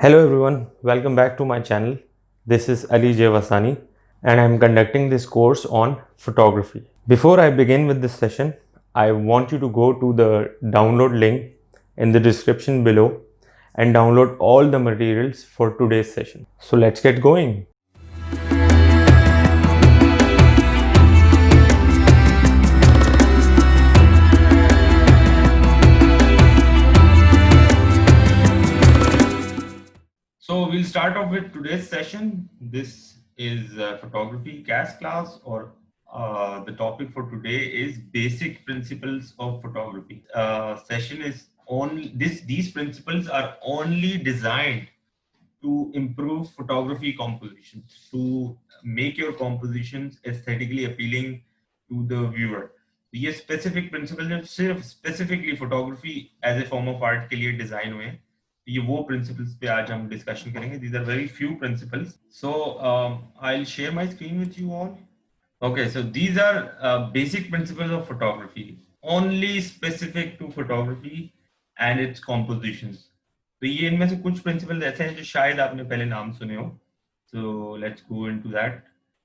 Hello everyone, welcome back to my channel. This is Ali Jevasani and I am conducting this course on photography. Before I begin with this session, I want you to go to the download link in the description below and download all the materials for today's session. So let's get going. So we'll start off with today's session. This is photography CAS class, or the topic for today is basic principles of photography. Session is only these principles are only designed to improve photography compositions, to make your compositions aesthetically appealing to the viewer. ये specific principles हैं सिर्फ specifically photography as a form of art के लिए design हुए हैं. ये वो principles पे आज हम discussion करेंगे. These are very few principles. So I'll share my screen with you all. Okay, so these are basic principles of photography, only specific to photography and its compositions. तो ये इनमें से कुछ प्रिंसिपल ऐसे हैं जो शायद आपने पहले नाम सुने हो. So let's go into that.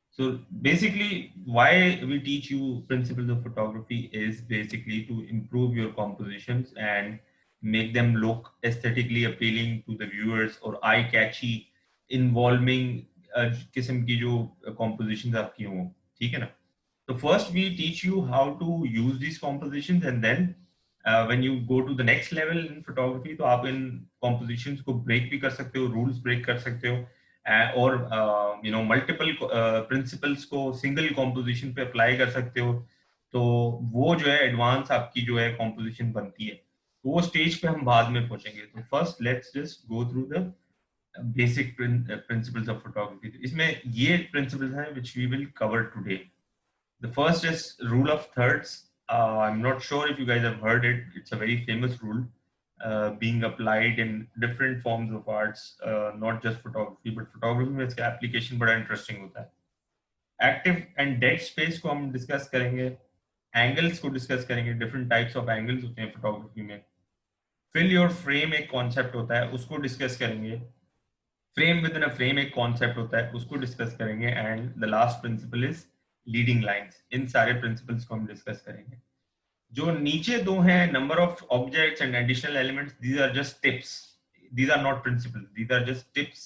So basically, why we teach you principles of photography is basically to improve your compositions and make them look aesthetically appealing to the viewers or eye-catchy, involving किस्म की जो compositions आपकी हों, ठीक है ना? So first we teach you how to use these compositions, and then when you go to the next level in photography, तो आप इन compositions को break भी कर सकते हो, rules break कर सकते हो, और multiple principles को single composition पे apply कर सकते हो. तो वो जो है advance आपकी जो है composition बनती है. तो वो stage पे हम बाद में पहुंचेंगे. तो first let's just go through the basic principles of photography. इसमें ये principles हैं which we will cover today. The first is rule of thirds. I'm not sure if you guys have heard it. It's a very famous rule being applied in different forms of arts, not just photography, but photography में इसका application बड़ा interesting होता है. Active and dead space को हम discuss करेंगे, angles को discuss करेंगे, different types of angles होते हैं photography में. Fill your frame एक concept होता है, उसको discuss करेंगे. Frame within a frame एक concept होता है, उसको discuss करेंगे. And the last principle is leading lines. इन सारे प्रिंसिपल्स को हम डिस्कस करेंगे. जो नीचे दो हैं, number of objects and additional elements, these are just tips. These are not principles. These are just tips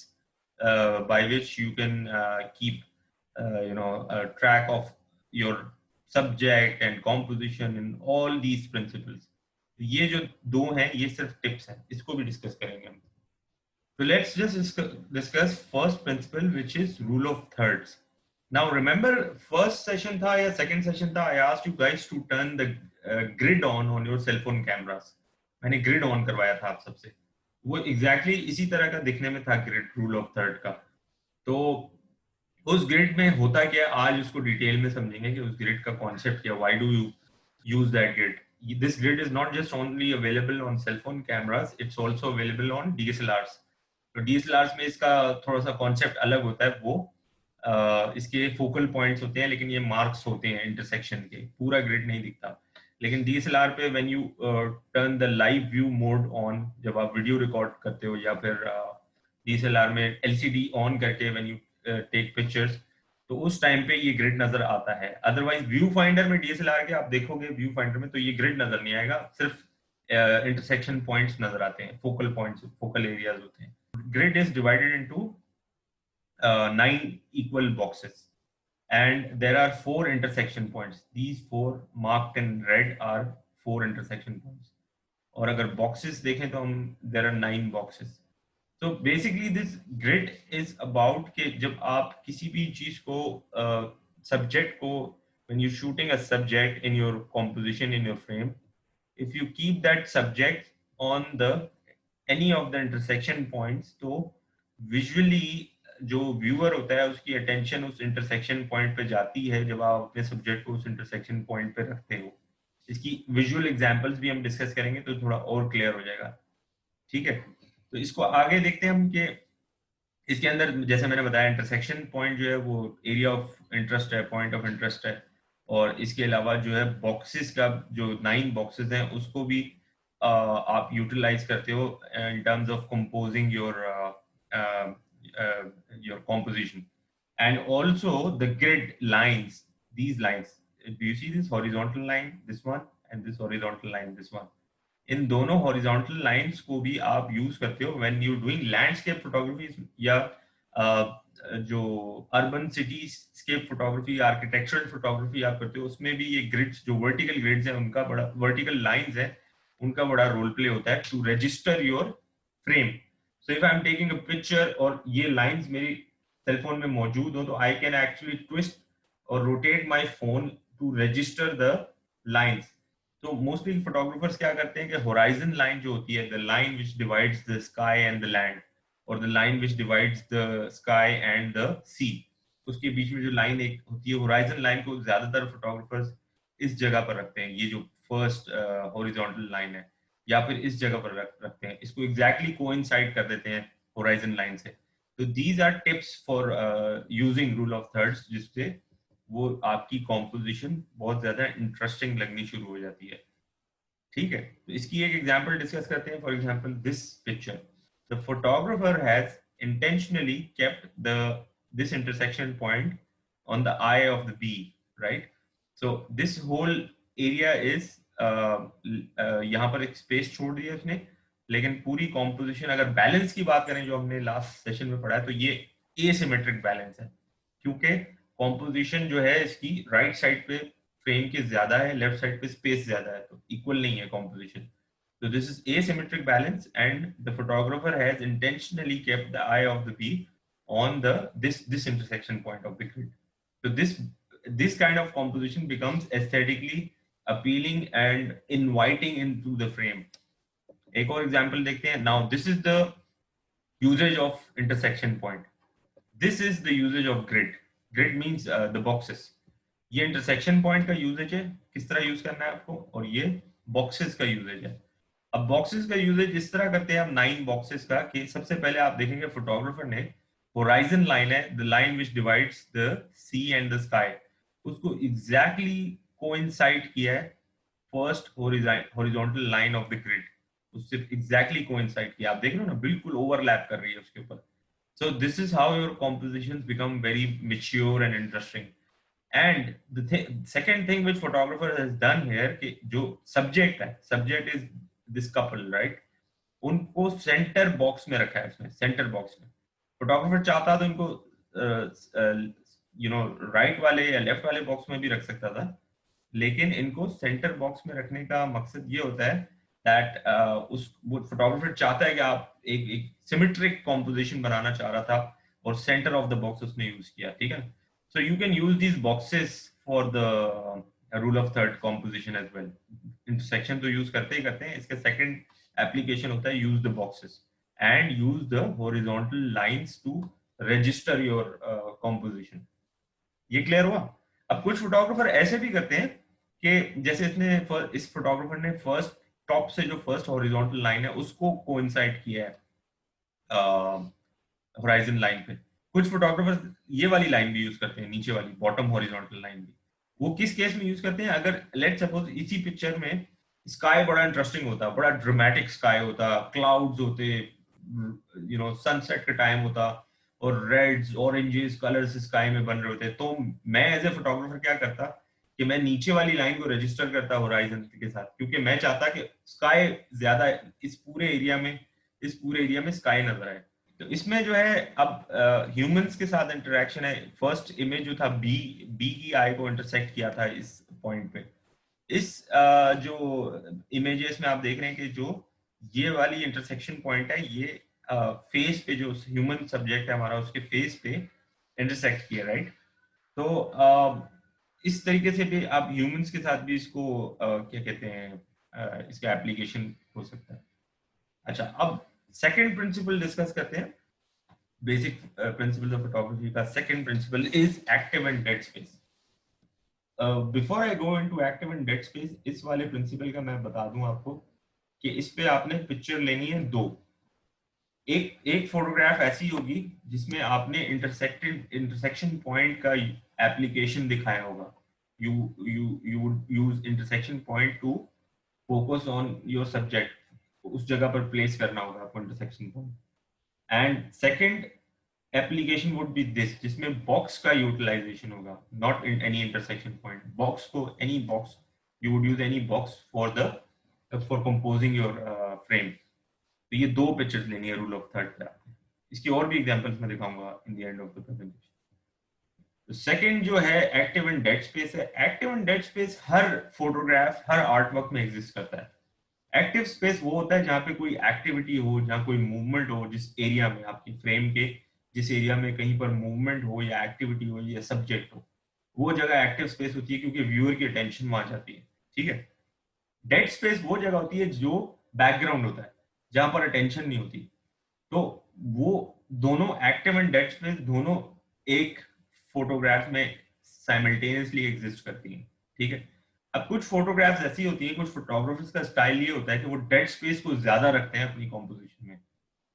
by which you can keep track of your subject and composition and all these principles. ये जो दो हैं ये सिर्फ tips हैं, इसको भी discuss करेंगे हम. So let's just discuss first principle, which is rule of thirds. Now remember, first session था या second session था, I asked you guys to turn the grid on your cell phone cameras. मैंने grid on करवाया था आप सबसे. वो exactly इसी तरह का दिखने में था grid, rule of third का. तो उस grid में होता क्या, आज उसको डिटेल में समझेंगे कि उस grid का concept क्या, why do you use that grid. This grid is not just only available on cell phone cameras, it's also available on DSLRs. तो DSLRs में इसका थोड़ा सा concept अलग होता है. वो इसके फोकल पॉइंट्स होते हैं, लेकिन ये मार्क्स होते हैं इंटरसेक्शन के, पूरा ग्रिड नहीं दिखता. लेकिन DSLR पे when U turn the live view mode on, जब आप वीडियो रिकॉर्ड करते हो या फिर DSLR में LCD ऑन करके व्हेन यू टेक पिक्चर्स, तो उस टाइम पे ये ग्रिड नजर आता है. अदरवाइज व्यू फाइंडर में DSLR के आप देखोगे व्यू फाइंडर में तो ये ग्रिड नजर नहीं आएगा, सिर्फ इंटरसेक्शन पॉइंट्स नजर आते हैं, फोकल पॉइंट्स, फोकल एरियाज होते हैं. Grid is divided into 9 equal boxes, and there are 4 intersection points. These 4 marked in red are 4 intersection points. और अगर boxes देखें तो हम there are 9 boxes. So basically this grid is about कि जब आप किसी भी चीज को subject को, when you're shooting a subject in your composition in your frame, if you keep that subject on the any of the intersection points, तो visually जो व्यूअर होता है उसकी अटेंशन उस इंटरसेक्शन पॉइंट पे जाती है जब आप अपने सब्जेक्ट को उस इंटरसेक्शन पॉइंट पे रखते हो. इसकी विजुअल एग्जांपल्स भी हम डिस्कस करेंगे तो थोड़ा और क्लियर हो जाएगा. ठीक है, तो इसको आगे देखते हैं हम कि इसके अंदर जैसे मैंने बताया इंटरसेक्शन पॉइंट जो है वो एरिया ऑफ इंटरेस्ट है, पॉइंट ऑफ इंटरेस्ट है. और इसके अलावा जो है बॉक्सेस का जो 9 बॉक्सेस हैं उसको भी आप यूटिलाइज करते हो in terms of composing your your composition. And also the grid lines, these lines, do you see this horizontal line, this one, and this horizontal line, this one? इन दोनों horizontal lines को भी आप use करते हो when you doing landscape photography या जो urban cityscape photography, architectural photography आप करते हो, उसमें भी ये ग्रिड्स, जो वर्टिकल ग्रिड्स है उनका बड़ा, वर्टिकल लाइंस है उनका बड़ा रोल प्ले होता है to register your frame. So if I am taking a picture और ये लाइंस मेरी सेलफोन में मौजूद हो, तो आई कैन एक्चुअली ट्विस्ट और rotate my phone to register the lines. तो मोस्टली फोटोग्राफर्स क्या करते हैं कि होराइजन लाइन जो होती है, the line which divides the sky and the land, और the line which divides the sky and the sea, उसके बीच में जो लाइन एक होती है होराइजन लाइन, को ज्यादातर फोटोग्राफर्स इस जगह पर रखते हैं, ये जो फर्स्ट हॉरिजॉन्टल लाइन है, या फिर इस जगह पर रखते हैं, इसको एग्जैक्टली कोइंसाइड कर देते हैं होराइजन लाइन से. तो these are tips for using rule of thirds, जिससे वो आपकी कॉम्पोजिशन बहुत ज्यादा इंटरेस्टिंग लगनी शुरू हो जाती है. ठीक है, तो इसकी एक एग्जांपल डिस्कस करते हैं. For example this picture, the photographer has intentionally kept the this intersection point on the eye of the bee, right? So this whole area is यहाँ पर एक स्पेस छोड़ दी है उसने, लेकिन पूरी कॉम्पोजिशन अगर बैलेंस की बात करें जो हमने लास्ट सेशन में पढ़ा है, तो ये एसिमेट्रिक बैलेंस है, क्योंकि कॉम्पोजिशन जो है इसकी राइट साइड पे फ्रेम के ज्यादा है, लेफ्ट साइड पे स्पेस ज्यादा है, तो इक्वल नहीं है composition. So this is asymmetric balance, and the photographer has intentionally kept the eye of the bee on the this intersection point of the grid. So this kind of composition becomes aesthetically appealing and inviting into the frame. एक और example देखते हैं. Now this is the usage of intersection point. This is the usage of grid. Grid means the boxes. ये intersection point का usage है, किस तरह use करना है आपको, और ये boxes का usage है. अब बॉक्सेस का यूजेज इस तरह करते हैं हम 9 बॉक्सेस का, कि सबसे पहले आप देखेंगे फोटोग्राफर ने होराइजन लाइन है, the line which divides the sea and the sky, उसको एग्जैक्टली कोइंसाइड किया है first horizontal line of the grid, उससे एग्जैक्टली कोइंसाइड किया. आप देख रहे हो ना, बिल्कुल ओवरलैप कर रही है उसके ऊपर. So this is how your compositions become very mature and interesting. And the second thing which photographer has done here, कि जो सब्जेक्ट है, subject is this couple, right, उनको सेंटर बॉक्स में रखा है. इसमें सेंटर बॉक्स में फोटोग्राफर चाहता तो इनको राइट वाले या लेफ्ट वाले बॉक्स में भी रख सकता था, लेकिन इनको सेंटर बॉक्स में रखने का मकसद ये होता है दैट उस फोटोग्राफर चाहता है कि आप एक सिमेट्रिक कॉम्पोजिशन बनाना चाह रहा था, और सेंटर ऑफ द बॉक्स उसने यूज किया. ठीक है, so you can use these boxes for the rule of third composition as well. Intersection तो यूज करते ही करते हैं, इसका सेकंड एप्लीकेशन होता है use the boxes and use the horizontal lines to register your composition. ये क्लियर हुआ? अब कुछ फोटोग्राफर ऐसे भी करते हैं कि जैसे इस फोटोग्राफर ने फर्स्ट टॉप से जो फर्स्ट हॉरिजॉन्टल लाइन है उसको कोइंसाइड किया है होराइजन लाइन पे. कुछ फोटोग्राफर ये वाली लाइन भी यूज करते हैं, नीचे वाली बॉटम हॉरिजॉन्टल लाइन भी. वो किस केस में यूज करते हैं? अगर लेट सपोज इसी पिक्चर में स्काई बड़ा इंटरेस्टिंग होता, बड़ा ड्रामेटिक स्काई होता, क्लाउड्स होते, सनसेट का टाइम होता, और रेड्स ऑरेंजेस कलर्स स्काई में बन रहे होते, तो मैं एज ए फोटोग्राफर क्या करता कि मैं नीचे वाली लाइन को रजिस्टर करता होराइजन के साथ, क्योंकि मैं चाहता कि स्काई ज्यादा इस पूरे एरिया में स्काई नजर आए. तो इसमें जो है अब ह्यूमंस के साथ इंटरेक्शन है. फर्स्ट इमेज जो था बी की आई को इंटरसेक्ट किया था इस पॉइंट पे. इस जो इमेजेस में आप देख रहे हैं कि जो ये वाली इंटरसेक्शन पॉइंट है, ये फेस पे जो ह्यूमन सब्जेक्ट है हमारा, उसके फेस पे इंटरसेक्ट किया, राइट. तो इस तरीके से भी आप ह्यूमंस के साथ भी इसको क्या कहते हैं, इसका एप्लीकेशन हो सकता है. अच्छा, अब सेकंड प्रिंसिपल डिस्कस करते हैं. बेसिक प्रिंसिपल ऑफ फोटोग्राफी का second principle is active and dead space. Before I go into active and dead space, इस वाले प्रिंसिपल का मैं बता दूं आपको कि इस पे आपने पिक्चर लेनी है दो. एक फोटोग्राफ ऐसी होगी जिसमें आपने इंटरसेक्शन पॉइंट का एप्लीकेशन दिखाया होगा. you would use intersection point to focus on your subject. उस जगह पर प्लेस करना होगा आपको intersection point. And second application would be this, जिसमें बॉक्स का यूटिलाइजेशन होगा, not in any intersection point. Box को, any box, you would use any box for composing your frame. तो ये दो पिक्चर्स लेनी है रूल ऑफ थर्ड पे आपने। इसकी और भी एग्जांपल्स मैं दिखाऊंगा इन the end of the presentation. तो सेकंड जो है एक्टिव एंड डेड स्पेस है। Active and dead space her photograph, her art work में एग्जिस्ट करता है। एक्टिव स्पेस वो होता है जहाँ पे कोई एक्टिविटी हो, जहाँ कोई मूवमेंट हो, जिस एरिया में आपकी फ्रेम के जिस एरिया में कहीं पर मूवमेंट हो या एक्टिविटी हो या सब्जेक्ट हो, वो जगह एक्टिव स्पेस होती है, क्योंकि व्यूअर की अटेंशन वहां जाती है। ठीक है। डेड स्पेस वो जगह होती है जो बैकग्राउंड होता है, जहां पर अटेंशन नहीं होती। तो वो दोनों, एक्टिव एंड डेड स्पेस, दोनों एक फोटोग्राफ में साइमल्टेनियसली एग्जिस्ट करती हैं। ठीक है। अब कुछ फोटोग्राफ्स ऐसी होती हैं, कुछ फोटोग्राफर्स का स्टाइल ये होता है कि वो डेड स्पेस को ज्यादा रखते हैं अपनी कॉम्पोजिशन में।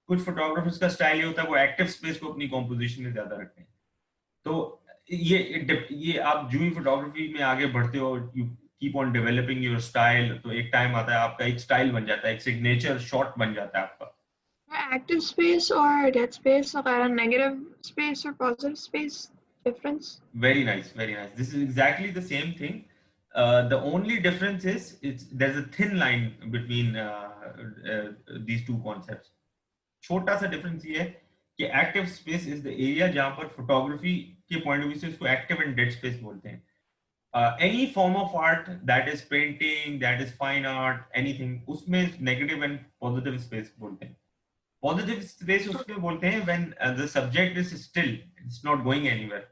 कुछ फोटोग्राफर्स का स्टाइल ये होता है वो एक्टिव स्पेस को अपनी कॉम्पोजिशन में ज्यादा रखते हैं। तो ये आप जो ही फोटोग्राफी में आगे बढ़ते हो, you keep on developing your style, तो एक टाइम आता है आपका एक स्टाइल बन जाता है, एक सिग्नेचर शॉट बन जाता है आपका। Active space or dead space, like a negative space or positive space difference? Very nice, very nice. This is exactly the same thing. The only difference is there's a thin line between these two concepts. छोटा सा difference ये है कि active space is the area जहां पर photography के point of view से इसको एक्टिव एंड डेड स्पेस बोलते हैं। Any form of art, that is painting, that is fine art, anything, उसमें नेगेटिव एंड पॉजिटिव स्पेस बोलते हैं। पॉजिटिव स्पेस उसमें बोलते हैं when the subject is still, it's not going anywhere,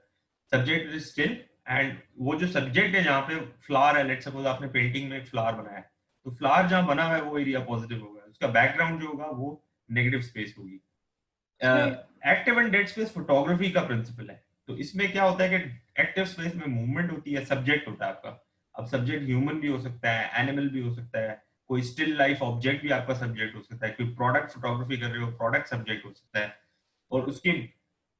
subject is still, and वो जो subject है जहाँ पे फ्लावर है, लेट्स सपोज आपने पेंटिंग में एक फ्लावर बनाया है, तो फ्लावर जहाँ बना हुआ है वो एरिया पॉजिटिव होगा, उसका बैकग्राउंड जो होगा वो नेगेटिव स्पेस होगी। Active and dead space photography का प्रिंसिपल है। तो इसमें क्या होता है कि एक्टिव स्पेस में मूवमेंट होती है, सब्जेक्ट होता है आपका। अब सब्जेक्ट ह्यूमन भी हो सकता है, एनिमल भी हो सकता है, कोई स्टिल लाइफ ऑब्जेक्ट भी आपका सब्जेक्ट हो सकता है, कोई प्रोडक्ट फोटोग्राफी कर रहे हो, प्रोडक्ट सब्जेक्ट हो सकता है, और उसके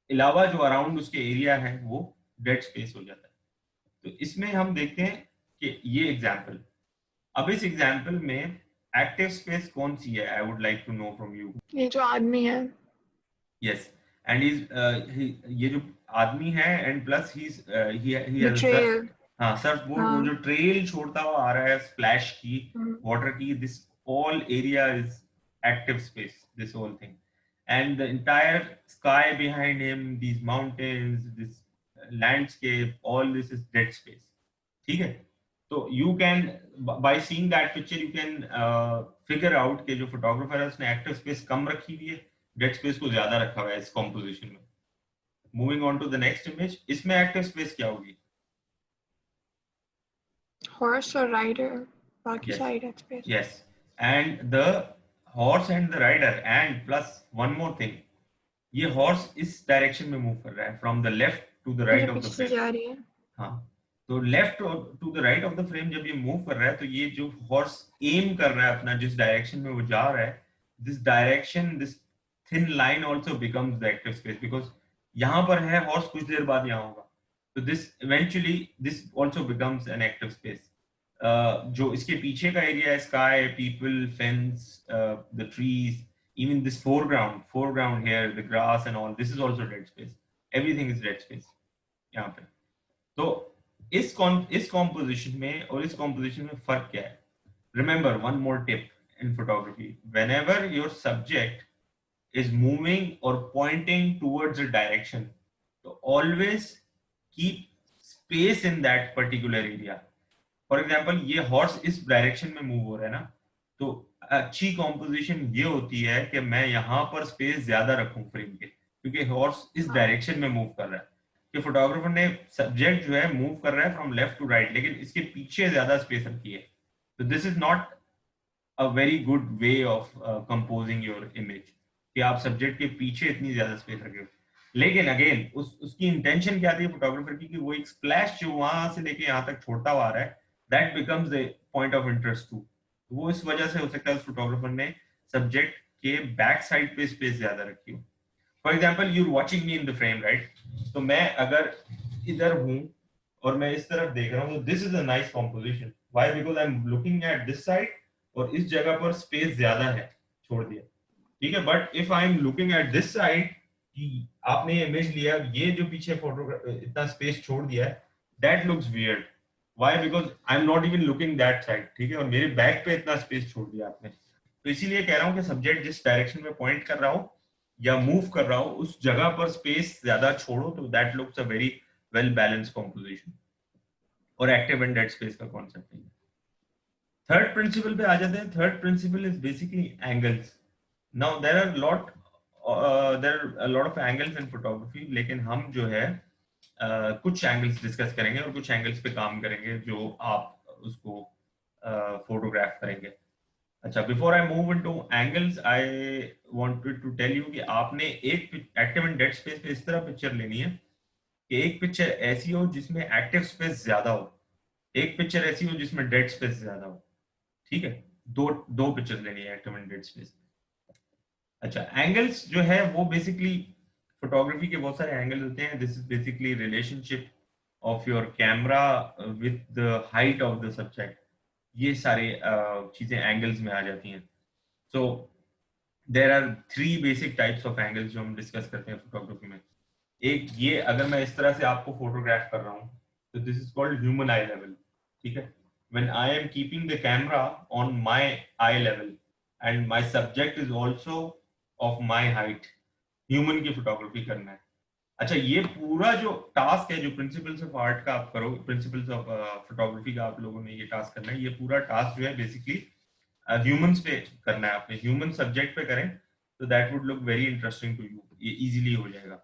अलावा जो अराउंड उसके एरिया है वो डेड स्पेस हो जाता है। तो इसमें हम देखते हैं कि ये एग्जाम्पल, अब इस एग्जाम्पल में एक्टिव स्पेस कौन सी है? I would like to know from you. ये जो आदमी है, यस, एंड ये जो आदमी है, and plus he the has Surf, trail. हाँ सर्फ बोर्ड, वो हाँ. जो ट्रेल छोड़ता हुआ आ रहा है स्प्लैश की, वाटर की, this all area is active space, this whole thing, and the entire sky behind him, these mountains, this landscape, all this is dead space. ठीक है। तो you can, by seeing that picture you can figure out कि जो photographer है उसने active space कम रखी हुई है, डेड स्पेस को ज्यादा रखा हुआ है इस कॉम्पोजिशन में। Moving on to the next image, इसमें एक्टिव स्पेस क्या होगी? Horse or rider, बाकी Yes, सारी dead space. yes, and the horse and the rider, and plus one more thing, ये हॉर्स इस डायरेक्शन में मूव कर रहा है, from the left to the right of the पीछे से फ्रेम। जा रही है. हाँ, तो left to the right of the frame जब ये मूव कर रहा है, तो ये जो हॉर्स एम कर रहा है अपना, जिस डायरेक्शन में वो जा रहा है, this direction, this thin line also becomes the active space, because यहाँ पर है हॉर्स, कुछ देर बाद यहाँ होगा, तो this eventually this also becomes an active space. जो इसके पीछे का एरिया है, sky, people, fence, the trees, even this foreground here, the grass and all, this is also dead space, everything is dead space यहाँ पे। तो इस composition में और इस कॉम्पोजिशन में फर्क क्या है? Remember one more tip in photography, whenever your subject is moving or pointing towards a direction, so always keep space in that particular area. For example ये हॉर्स इस डायरेक्शन में मूव हो रहा है ना, तो अच्छी कॉम्पोजिशन ये होती है कि मैं यहाँ पर स्पेस ज्यादा रखूं फ्रेम के, क्योंकि हॉर्स इस डायरेक्शन में मूव कर रहा है, कि फोटोग्राफर ने सब्जेक्ट जो है मूव कर रहा है फ्रॉम लेफ्ट टू राइट, लेकिन इसके पीछे ज्यादा स्पेस रखी है। तो this is not a very good way of composing your image, कि आप सब्जेक्ट के पीछे इतनी ज्यादा स्पेस रखे हो। लेकिन अगेन उसकी इंटेंशन क्या थी फोटोग्राफर की, कि वो एक स्प्लैश जो वहां से लेके यहाँ तक छोड़ता हुआ आ रहा है, that becomes the point of interest too. वो इस वजह से हो सकता है उस फोटोग्राफर ने सब्जेक्ट के बैक साइड पे स्पेस ज्यादा रखी हो। For example you're watching me in the frame, right? तो मैं अगर इधर हूं और मैं इस तरफ देख रहा हूँ, this is a nice composition. Why? Because I am looking at this side, और इस जगह पर स्पेस ज्यादा है, छोड़ दिया, ठीक है, but if I am looking at this side कि आपने इमेज लिया, ये जो पीछे फोटो इतना स्पेस छोड़ दिया है, that looks weird. Why? Because I am not even looking that side. ठीक है, और मेरे बैक पे इतना स्पेस छोड़ दिया आपने. तो इसीलिए कह रहा हूँ कि सब्जेक्ट जिस डायरेक्शन में पॉइंट कर रहा हो या मूव कर रहा हो, उस जगह पर स्पेस ज्यादा छोड़ो, तो that looks a very well balance composition. और एक्टिव एंड डेड स्पेस का कॉन्सेप्ट है. थर्ड प्रिंसिपल पे आ जाते हैं. Third principle is basically angles. Now there are a lot of angles in photography, लेकिन हम जो है कुछ एंगल्स डिस्कस करेंगे और कुछ एंगल्स पे काम करेंगे जो आप उसको फोटोग्राफ करेंगे. अच्छा, before I move into angles, I wanted to tell you कि आपने एक एक्टिव एंड डेड स्पेस पे इस तरह पिक्चर लेनी है कि एक पिक्चर ऐसी हो जिसमें एक्टिव स्पेस ज्यादा हो, एक पिक्चर ऐसी हो जिसमें डेड स्पेस ज्यादा हो. ठीक है, दो दो पिक्चर लेनी है एक्टिव एंड डेड स्पेस. अच्छा, एंगल्स जो है वो बेसिकली फोटोग्राफी के बहुत सारे एंगल होते हैं. This is basically relationship of your camera with the height of the subject. ये सारे चीजें एंगल्स में आ जाती हैं. So there are three basic types of angles जो हम डिस्कस करते हैं फोटोग्राफी में. एक ये, अगर मैं इस तरह से आपको फोटोग्राफ कर रहा हूँ, तो this is called human I level. ठीक है, when I am keeping the camera on my eye level and my subject is also of my height, human की फोटोग्राफी करना है. अच्छा, ये पूरा जो टास्क है, जो प्रिंसिपल्स ऑफ आर्ट का आप करो, प्रिंसिपल्स ऑफ फोटोग्राफी का आप लोगों ने ये टास्क करना है, ये पूरा टास्क जो है बेसिकली ह्यूमंस पे करना है. आपने ह्यूमन सब्जेक्ट पे करें तो that would look very interesting to you. ये इजीली हो जाएगा.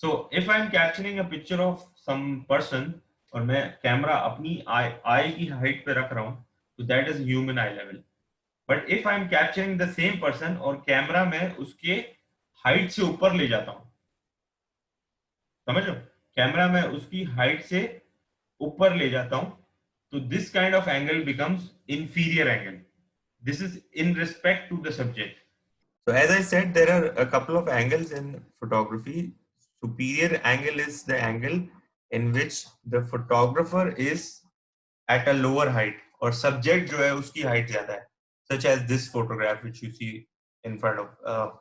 So if I am capturing a picture of some person और मैं कैमरा अपनी आई की हाइट पे रख रहा हूं, तो that is human I level. But if I am capturing the same person और कैमरा में उसके हाइट से ऊपर ले जाता हूं, समझो, कैमरा में उसकी हाइट से ऊपर ले जाता हूं, तो this kind of angle becomes inferior angle. This is in respect to the subject. So as I said, there are a couple of angles in photography. Superior angle is the angle in which the photographer is at a lower height और subject जो है उसकी height ज्यादा है, such as this photograph which you see in front of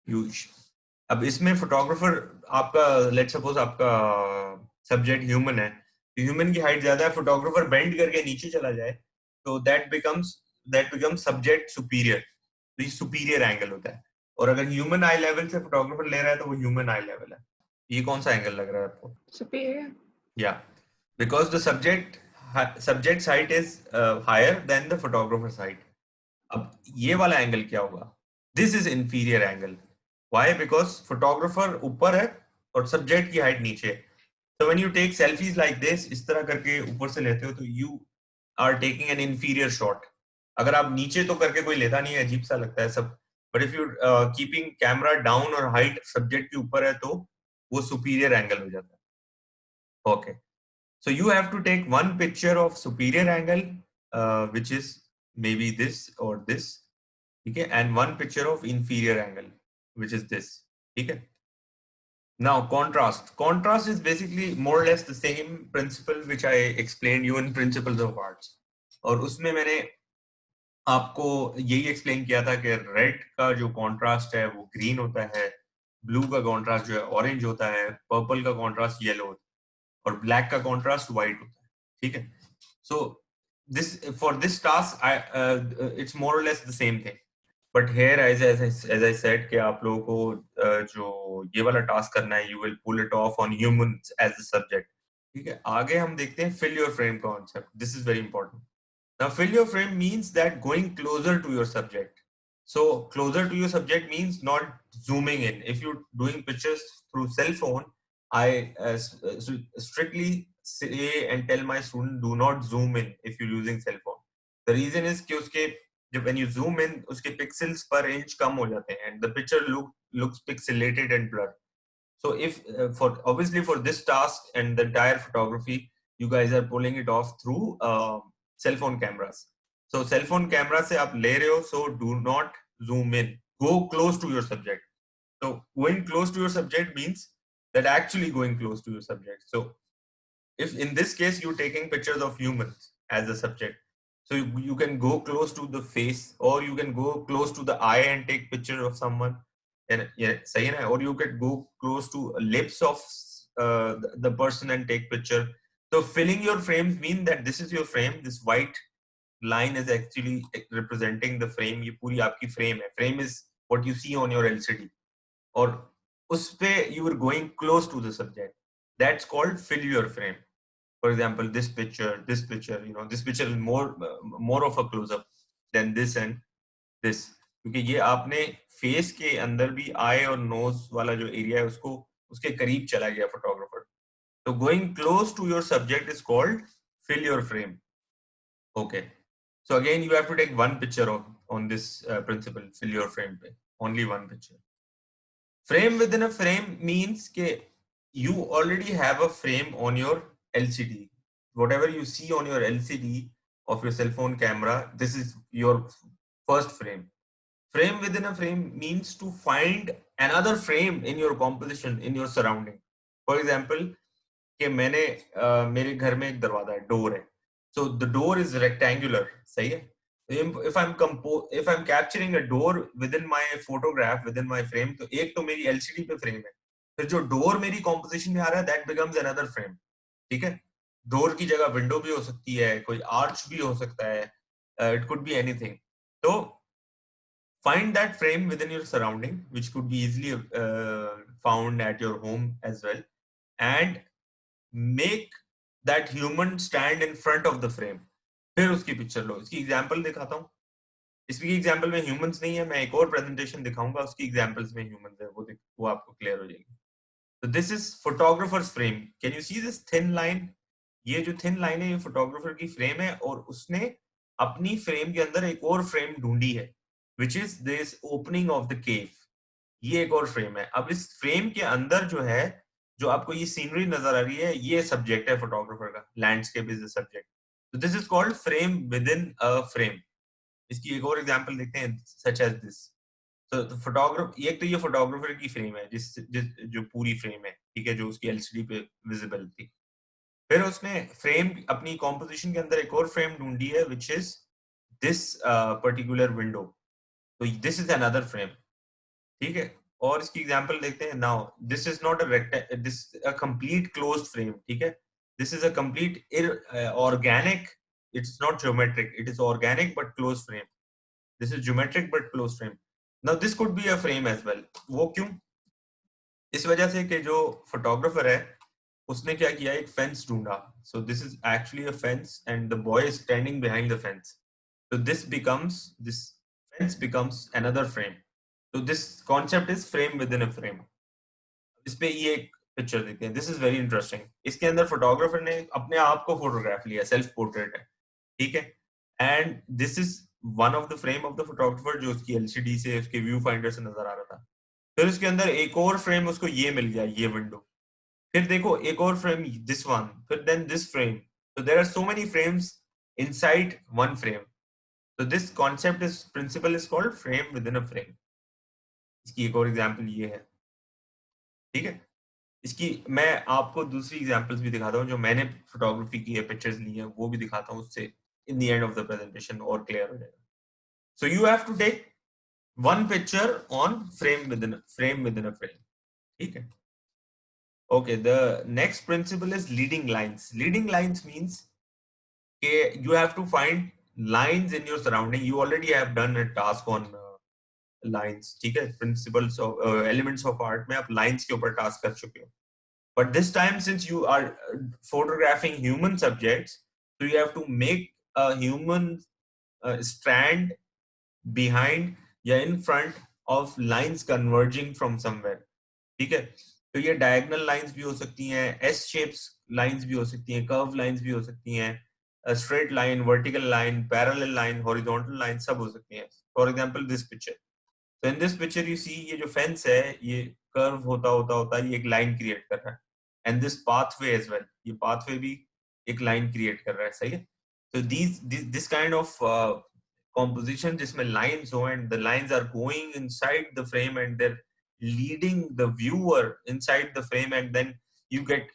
you. अब इसमें photographer आपका, let's suppose आपका subject human है, तो human की height ज्यादा है, photographer bend करके नीचे चला जाए, तो that becomes subject superior. तो ये सुपीरियर एंगल होता है. और अगर ह्यूमन आई लेवल से फोटोग्राफर ले रहा है तो वो ह्यूमन आई लेवल है. ये कौन सा एंगल लग रहा है आपको? Superior. या because the subject height is higher than the photographer height. अब ये वाला एंगल क्या होगा? This is inferior angle. Why? Because photographer ऊपर है और सब्जेक्ट की हाइट नीचे है. So when you take selfies like this, इस तरह करके ऊपर से लेते हो, तो you are taking an inferior shot. अगर आप नीचे तो करके कोई लेता नहीं है, अजीब सा लगता है सब. But if you keeping camera down और height subject के ऊपर है, तो वो superior angle हो जाता है. Okay. So you have to take one picture of superior angle, which is maybe this or this. ठीक है, and one picture of inferior angle, which is this. ठीक है. Now contrast. Contrast is basically more or less the same principle which I explained you in Principles of Arts. और उसमें मैंने आपको यही explain किया था कि रेड का जो कॉन्ट्रास्ट है वो ग्रीन होता है, ब्लू का कॉन्ट्रास्ट जो है ऑरेंज होता है, पर्पल का कॉन्ट्रास्ट येलो होता है और ब्लैक का कॉन्ट्रास्ट व्हाइट होता है. ठीक है. So this for this task it's more और less the same thing. But here as I said कि आप लोगों को जो ये वाला टास्क करना है, you will pull it off on humans as a subject. ठीक है, आगे हम देखते हैं fill your frame concept. This is very important. Now fill your frame means that going closer to your subject. So closer to your subject means not zooming in. If you're doing pictures through cell phone, I strictly say and tell my student do not zoom in if you're using cell phone. The reason is कि उसके जब when you zoom in उसके pixels per inch कम हो जाते हैं and the picture looks pixelated and blurred. So if for obviously for this task and the entire photography, you guys are pulling it off through cell phone cameras. So cell phone camera से आप ले रहे हो, so do not zoom in. Go close to your subject. So going close to your subject means that actually going close to your subject. So if in this case you're taking pictures of humans as a subject, So you can go close to the face, or you can go close to the eye and take picture of someone. And yeah, सही है ना? Or you could go close to lips of the person and take picture. So filling your frames mean that this is your frame. This white line is actually representing the frame. ये पूरी आपकी frame है. Frame is what you see on your LCD. और उस पे you were going close to the subject. That's called fill your frame. For example, this picture, this picture is more of a close up than this and this, क्योंकि ये आपने face के अंदर भी आई और नोज वाला जो एरिया है उसको उसके करीब चला गया फोटोग्राफर. तो going close to your subject is called fill your frame. Okay, so again you have to take one picture on this principle, fill your frame पे, only one picture. Frame within a frame means के you already have a frame on your LCD. Whatever you see on your LCD of your cell phone camera, this is your first frame. Frame within a frame means to find another frame in your composition, in your surrounding. For example, कि मैंने मेरे घर में एक दरवाजा है, door है. So the door is rectangular, सही है? If I'm capturing a door within my photograph, within my frame, तो एक तो मेरी LCD पे frame है. फिर जो डोर मेरी कॉम्पोजिशन में आ रहा है, that becomes another frame. ठीक है? डोर की जगह विंडो भी हो सकती है, कोई आर्च भी हो सकता है, it could be anything. So find that frame within your surrounding, which could be easily found at your home as well, and make that human stand in front of the frame. फिर उसकी picture लो. इसकी example दिखाता हूँ. इसकी example में humans नहीं है, मैं एक और प्रेजेंटेशन दिखाऊंगा, उसकी एग्जांपल्स में ह्यूमंस है, वो आपको क्लियर हो जाएगी. So this is photographer's frame. Can you see this thin line? ये जो thin line है ये फोटोग्राफर की फ्रेम है, और उसने अपनी फ्रेम के अंदर एक और फ्रेम ढूंढी है, which is this opening of the cave. ये एक और फ्रेम है. अब इस फ्रेम के अंदर जो है, जो आपको ये सीनरी नजर आ रही है, ये सब्जेक्ट है फोटोग्राफर का. Landscape is the subject. So this is called frame within a frame. इसकी एक और एग्जांपल देखते हैं, such as this. So the photographer, एक तो ये फोटोग्राफर की फ्रेम है, जो पूरी फ्रेम है, ठीक है, जो उसकी एलसीडी पे विजिबल थी. फिर उसने फ्रेम अपनी कॉम्पोजिशन के अंदर एक और फ्रेम ढूंढी है, which is this particular window. तो this is another frame. ठीक है, और इसकी एग्जांपल देखते हैं. Now this is not this a complete closed frame. ठीक है, this is a complete organic. It's not geometric, it is organic but closed frame. This is geometric but closed frame. Now this could be a frame as well. वो क्यों? इस वजह से कि जो photographer है उसने क्या किया, एक फेंस ढूंढा. So this is actually a fence and the boy is standing behind the fence. So this fence becomes another frame. So this concept is frame within a frame. इस पे ये एक पिक्चर देखते हैं. This is very interesting. इसके अंदर photographer ने अपने आप को फोटोग्राफ लिया, सेल्फ पोर्ट्रेट है, ठीक है. And this is one of the frame of the photographer, जो उसकी एलसीडी से, उसके व्यू फाइंडर से नजर आ रहा था. फिर उसके अंदर एक और फ्रेम उसको ये मिल गया, ये विंडो. फिर देखो एक और फ्रेम, दिस वन, फिर then this frame. So there are so many frames inside one frame. So this concept is principle is called frame within a frame. इसकी एक और एग्जांपल ये है, ठीक है. इसकी मैं आपको दूसरी एग्जांपल्स भी दिखाता हूँ, जो मैंने फोटोग्राफी की है, पिक्चर्स ली है, वो भी दिखाता हूँ. उससे in the end of the presentation और क्लियर हो जाएगा. So you have to take one picture on frame within a frame. ठीक है. Okay, the next principle is leading lines. Leading lines means के you have to find lines in your surrounding. You already have done a task on lines, ठीक है. Principles of elements of art में आप lines के ऊपर task कर चुके हो. But this time since you are photographing human subjects, so you have to make a human strand behind या in front of lines converging from somewhere. ठीक है. तो ये diagonal lines भी हो सकती हैं, S shapes lines भी हो सकती हैं, curve lines भी हो सकती हैं, straight line, vertical line, parallel line, horizontal line, सब हो सकती हैं. For example, this picture. So in this picture you see ये जो फेंस है, ये कर्व होता ये एक लाइन क्रिएट कर रहा है. And this pathway as well, ये पाथवे भी एक लाइन क्रिएट कर रहा है, सही है. So this kind of composition जिसमें lines हो, and the lines are going inside the frame and they're leading the viewer inside the frame, and then you get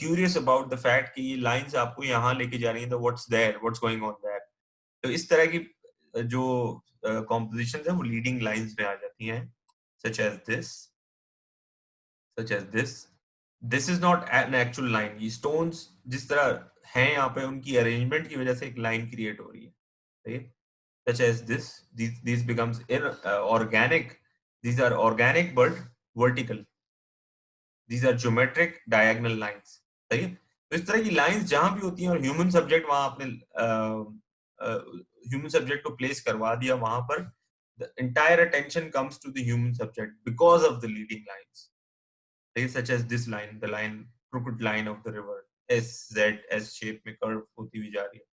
curious about the fact कि ये lines आपको यहाँ लेके जा रही हैं, तो what's going on there. तो इस तरह की जो कॉम्पोजिशन है वो लीडिंग लाइंस में आ जाती हैं, such as this this is not an actual line. ये स्टोन्स जिस तरह हैं यहाँ पे, उनकी अरेंजमेंट की वजह से एक लाइन क्रिएट हो रही है, ठीक है। such as this, these becomes organic. These are organic but vertical. These are geometric diagonal lines. सही है। तो इस तरह की लाइंस जहां भी होती हैं और ह्यूमन सब्जेक्ट वहां आपने ह्यूमन सब्जेक्ट को प्लेस करवा दिया वहां पर, the entire attention comes to the human subject because of the leading lines. Such as this line, the line crooked line of the river, S Z S shape में curve होती हुई जा रही है,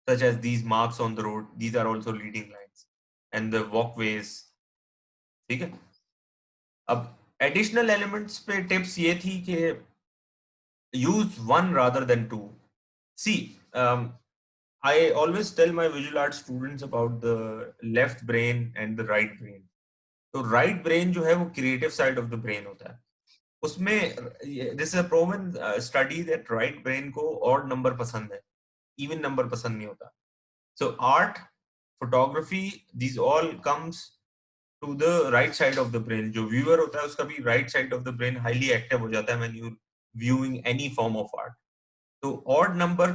such as these marks on the road, these are also leading lines, and the walkways, ठीक है। अब additional elements पे टिप्स ये थी कि use one rather than two. See, I always tell my visual art students about the left brain and the right brain. तो right brain जो है वो creative side of the brain होता है। उसमें this is a proven study that right brain को odd number पसंद है, even number पसंद नहीं होता। So art, photography, these all comes to the right side of the brain. जो viewer होता है उसका भी right side of the brain highly active हो जाता है when you viewing any form of art. So odd number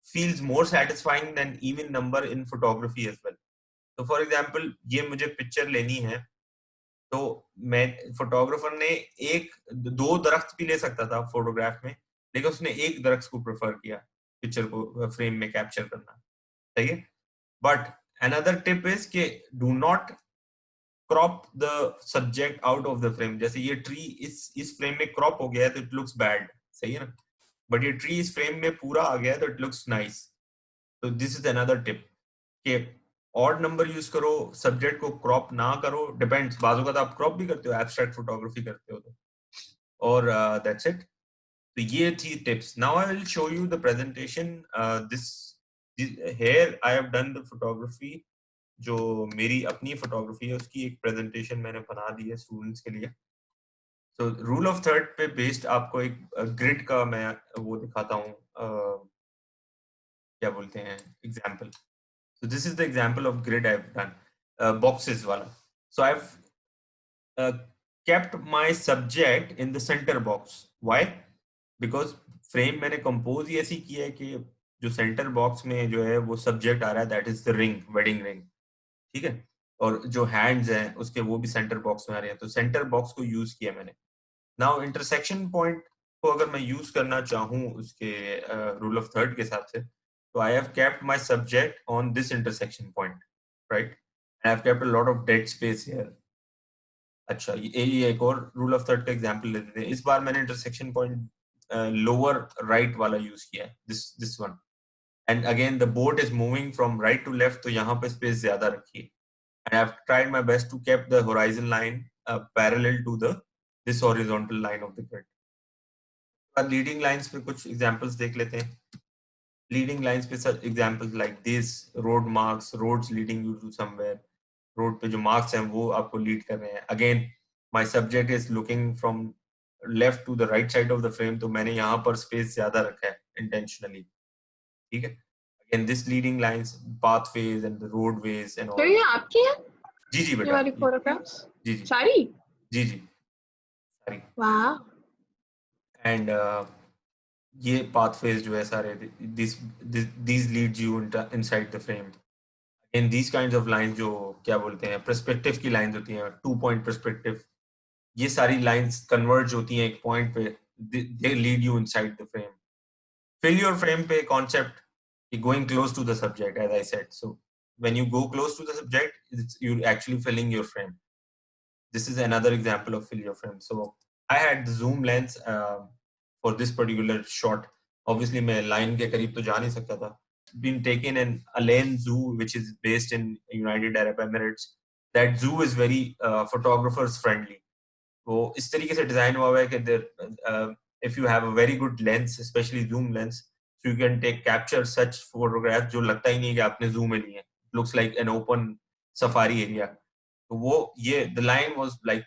feels more satisfying than even number in photography as well. So for example, ये मुझे picture लेनी है, तो मैं photographer ने एक दो दरख्त भी ले सकता था फोटोग्राफ में, लेकिन उसने एक दरख्त को प्रेफर किया पिक्चर को फ्रेम में कैप्चर करना, सही है। बट अनदर टिप इज के do not crop the subject out of the frame. जैसे ये ट्री इस फ्रेम में क्रॉप हो गया है तो इट लुक्स बैड, सही है ना, बट ये ट्री इस फ्रेम में पूरा आ गया है तो इट लुक्स नाइस। तो दिस इज अनदर टिप कि ऑड नंबर यूज करो, सब्जेक्ट को क्रॉप ना करो, डिपेंड्स, बाजू का तो आप क्रॉप भी करते हो, एब्स्ट्रैक्ट फोटोग्राफी करते हो तो, और दैट्स इट। तो ये थी tips. Now I will show you the presentation. This here I have done the photography, जो मेरी अपनी फोटोग्राफी है उसकी एक प्रेजेंटेशन मैंने बना दी है स्टूडेंट्स के लिए। तो रूल ऑफ थर्ड पे बेस्ड आपको एक ग्रिड का मैं वो दिखाता हूँ, क्या बोलते हैं, example. So this is the example of grid I've done, boxes wala. So I've kept my subject in the center box. Why? Because frame मैंने compose ही ऐसी की है कि जो center box में जो है वो subject आ रहा है, that is the ring, wedding ring, ठीक है, और जो hands हैं उसके वो भी center box में आ रहे हैं, तो center box को use किया मैंने। Now intersection point को अगर मैं use करना चाहूँ उसके rule of third के हिसाब से, so I have kept my subject on this intersection point, right? I have kept a lot of dead space here. अच्छा, ये एक और rule of third का example लेते हैं। इस बार मैंने intersection point lower right वाला use किया है, this one. And again the boat is moving from right to left, तो यहाँ पे space ज़्यादा रखी है। I have tried my best to keep the horizon line parallel to this horizontal line of the grid. Leading lines पे कुछ examples देख लेते हैं। लीडिंग लाइंस पे such examples like this, road marks, roads leading you to somewhere, road पे जो marks हैं वो आपको लीड कर रहे हैं। Again my subject is looking from left to the right side of the frame, तो मैंने यहाँ पर स्पेस ज्यादा रखा है इंटेंशनली, ठीक है। Again this leading lines, pathways and the roadways and तो ऑल। ये आपकी है जी जी ये बेटा, वाली फोटोग्राफ्स जी जी सारी? जी जी सारी। वाह। एंड ये पाथवेज जो है सारे, these leads you inside the frame. In these kinds of lines जो क्या बोलते हैं, perspective की lines होती हैं, 2-point perspective, ये सारी lines converge होती हैं एक point पे, they lead you inside the frame. Fill your frame पे concept, going close to the subject, as I said. So when you go close to the subject, you're actually filling your frame. This is another example of fill your frame. So I had the zoom lens for this particular shot. Obviously मैं line के करीब तो जा नहीं सकता था। Been taken in Al Ain Zoo, which is based in United Arab Emirates. That zoo is very photographers friendly. वो इस तरीके से डिजाइन हुआ है कि if you have a very good lens, especially zoom lens, so you can take capture such photographs जो लगता ही नहीं है कि आपने zoom में लिए हैं. Looks like an open safari area. तो वो ये the line was like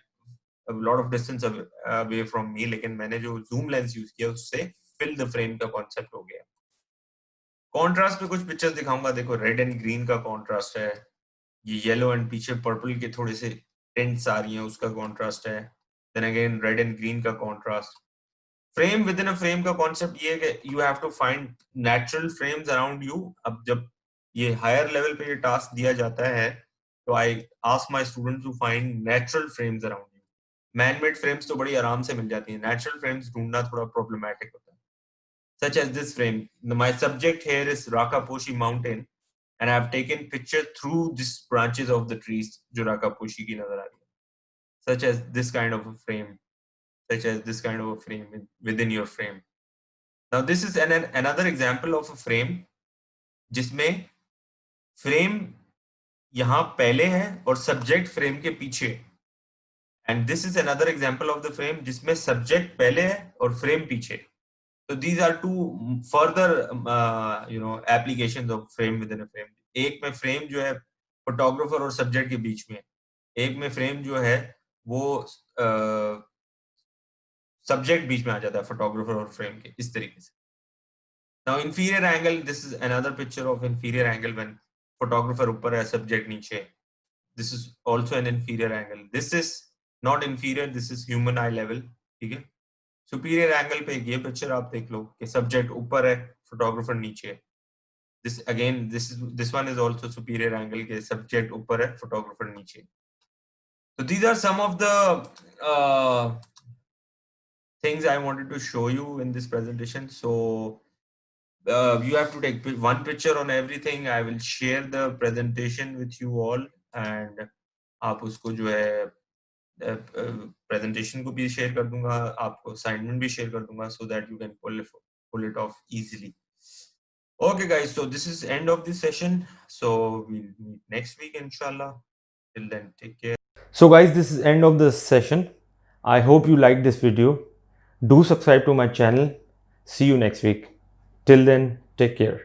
a lot of distance away from me, लेकिन मैंने जो zoom lens use किया उससे fill the frame का concept हो गया। कॉन्ट्रास्ट पे कुछ पिक्चर्स दिखाऊंगा. देखो रेड एंड ग्रीन का कॉन्ट्रास्ट है, ये येलो एंड पीछे पर्पल के थोड़े से टेंट्स आ रही हैं उसका कॉन्ट्रास्ट है. Then again red and green का contrast. Frame within a frame का कॉन्सेप्ट ये है कि you have to find natural frames around you. अब जब ये हायर लेवल पे ये टास्क दिया जाता है तो I ask my student to find natural frames around you. Man made frames तो बड़ी आराम से मिल जाती हैं, नेचुरल फ्रेम्स ढूंढना थोड़ा प्रॉब्लमैटिक होता है. Such as this frame, my subject here is Rakaposhi mountain and I have taken picture through these branches of the trees जो Rakaposhi की नजर आ रही है. Such as this kind of a frame, such as this kind of a frame within your frame. Now this is another example of a frame जिसमें frame यहाँ पहले है और subject frame के पीछे. And this is another example of the frame जिसमें subject पहले है और frame पीछे. So these are two further applications of frame within a frame. एक में frame जो है photographer और subject के बीच में, एक में frame जो है वो subject बीच में आ जाता है photographer और frame के, इस तरीके से. Now inferior angle, this is another picture of inferior angle when photographer ऊपर है subject नीचे. This is also an inferior angle. This is not inferior, this is human eye level. ठीक है. सुपीरियर एंगल पे ये पिक्चर आप देख लो कि सब्जेक्ट ऊपर है फोटोग्राफर नीचे है. This one is also superior angle के सब्जेक्ट ऊपर है फोटोग्राफर नीचे. So these are some of the things I wanted to show you in this presentation. So you have to take one picture on everything. I will share the presentation with you all and आप उसको जो है presentation को भी share कर दूंगा, आपको assignment भी share कर दूंगा so that you can pull it off easily. Okay guys, so this is end of this session. So we'll meet next week inshallah. Till then, take care. So guys, this is end of the session. I hope you liked this video. Do subscribe to my channel. See you next week. Till then, take care.